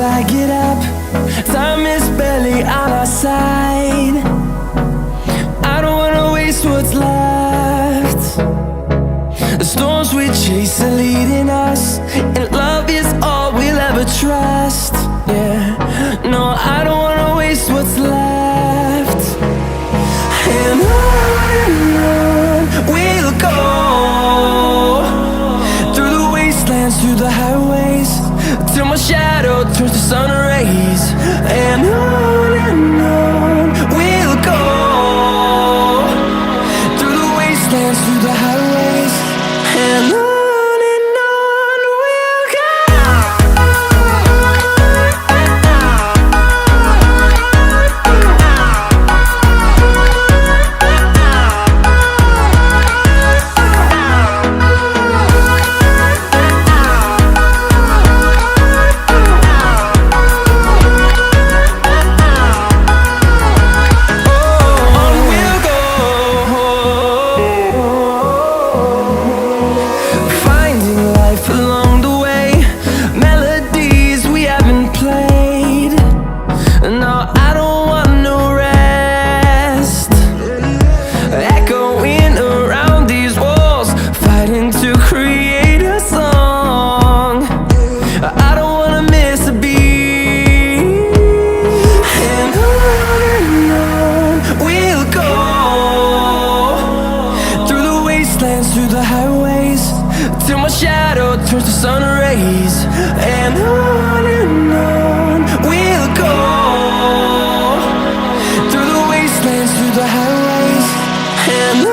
I get up. Time is barely on our side. I don't wanna waste what's left. The storms we chase are leading us, and love is all we'll ever trust. Yeah, no, I don't wanna waste what's left. And on we'll go, through the wastelands, through the highways, till my shadow turns to sun rays. And on we'll go, through the wastelands, through the highways, and on. Through the highways, till my shadow turns to sun rays. And on we'll go, through the wastelands, through the highways, and on.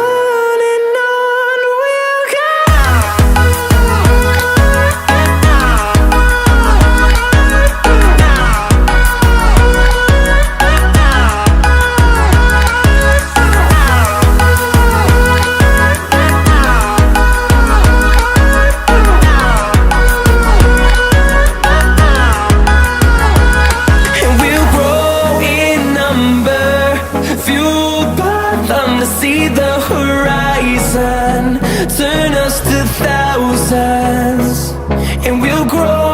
See the horizon turn us to thousands, and we'll grow